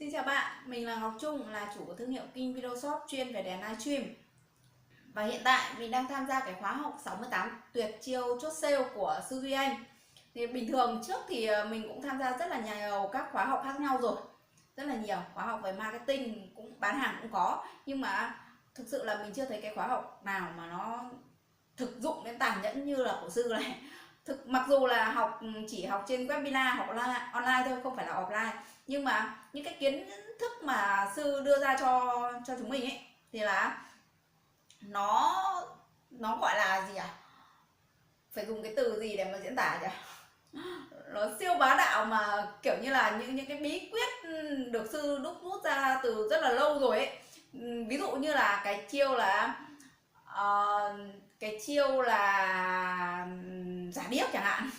Xin chào bạn, mình là Ngọc Trung, là chủ của thương hiệu King Video Shop chuyên về đèn livestream. Và hiện tại mình đang tham gia cái khóa học 68 tuyệt chiêu chốt sale của Sư Duy Anh. Thì bình thường trước thì mình cũng tham gia rất là nhiều các khóa học khác nhau rồi. Rất là nhiều, khóa học về marketing, cũng bán hàng cũng có. Nhưng mà thực sự là mình chưa thấy cái khóa học nào mà nó thực dụng đến tàn nhẫn như là của Sư này. Mặc dù là chỉ học trên webinar hoặc là online thôi, không phải là offline, nhưng mà những cái kiến thức mà Sư đưa ra cho chúng mình ấy thì là nó gọi là gì à, phải dùng cái từ gì để mà diễn tả nhỉ, nó siêu bá đạo, mà kiểu như là những cái bí quyết được Sư đúc rút ra từ rất là lâu rồi ấy. Ví dụ như là cái chiêu là giả điếc chẳng hạn,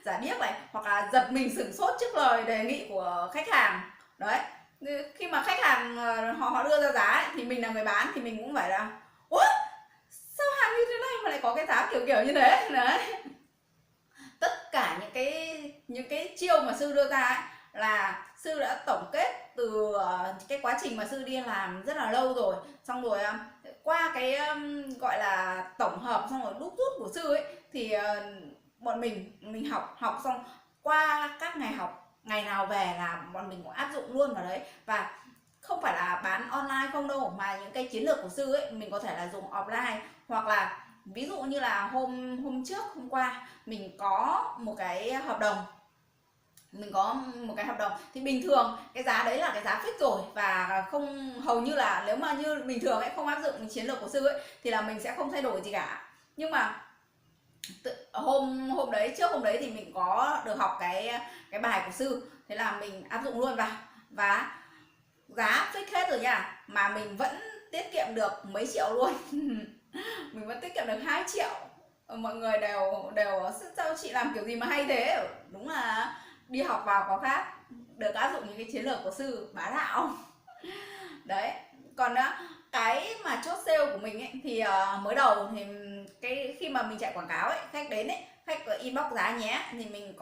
giả điếc này, hoặc là giật mình sửng sốt trước lời đề nghị của khách hàng. Đấy, khi mà khách hàng họ đưa ra giá ấy, thì mình là người bán thì mình cũng phải là ủa, sao hàng như thế này mà lại có cái giá kiểu kiểu như thế. Đấy, tất cả những cái chiêu mà Sư đưa ra ấy, là Sư đã tổng kết từ cái quá trình mà Sư đi làm rất là lâu rồi, xong rồi qua cái gọi là tổng hợp, xong rồi đúc rút của Sư ấy, thì bọn mình học xong, qua các ngày học, ngày nào về là bọn mình cũng áp dụng luôn vào đấy. Và không phải là bán online không đâu, mà những cái chiến lược của Sư ấy mình có thể là dùng offline, hoặc là ví dụ như là hôm trước, hôm qua mình có một cái hợp đồng, thì bình thường cái giá đấy là cái giá fix rồi, và không, hầu như là nếu mà như bình thường ấy, không áp dụng chiến lược của Sư ấy thì là mình sẽ không thay đổi gì cả. Nhưng mà hôm đấy, trước hôm đấy thì mình có được học cái bài của Sư, thế là mình áp dụng luôn vào, và giá fix hết rồi nha, mà mình vẫn tiết kiệm được mấy triệu luôn. Mình vẫn tiết kiệm được 2 triệu. Mọi người đều sao chị làm kiểu gì mà hay thế. Đúng là đi học vào có khác, được áp dụng những cái chiến lược của Sư bá đạo. Đấy, còn cái mà chốt sale của mình ấy, thì mới đầu thì khi mà mình chạy quảng cáo ấy, khách đến ấy, khách có inbox giá nhé, thì mình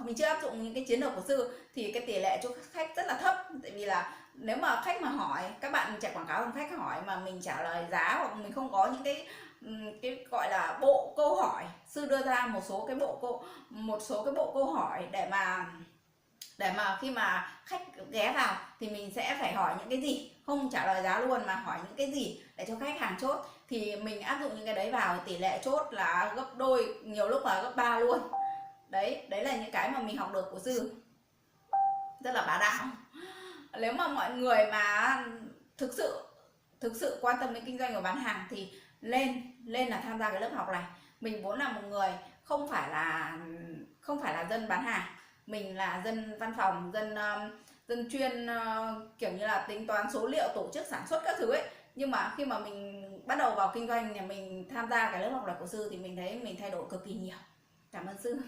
mình chưa áp dụng những cái chiến lược của Sư, thì cái tỷ lệ cho khách rất là thấp. Tại vì là nếu mà khách mà hỏi, các bạn chạy quảng cáo, khách hỏi mà mình trả lời giá, hoặc mình không có những cái gọi là bộ câu hỏi, Sư đưa ra một số cái bộ câu hỏi để mà khi mà khách ghé vào thì mình sẽ phải hỏi những cái gì, không trả lời giá luôn mà hỏi những cái gì để cho khách hàng chốt. Thì mình áp dụng những cái đấy vào, tỷ lệ chốt là gấp đôi, nhiều lúc là gấp 3 luôn. Đấy là những cái mà mình học được của Sư, rất là bá đạo. Nếu mà mọi người mà thực sự quan tâm đến kinh doanh và bán hàng thì lên là tham gia cái lớp học này. Mình vốn là một người không phải là dân bán hàng, mình là dân văn phòng, dân chuyên kiểu như là tính toán số liệu, tổ chức sản xuất các thứ ấy. Nhưng mà khi mà mình bắt đầu vào kinh doanh, nhà mình tham gia cái lớp học này của Sư, thì mình thấy mình thay đổi cực kỳ nhiều. Cảm ơn Sư.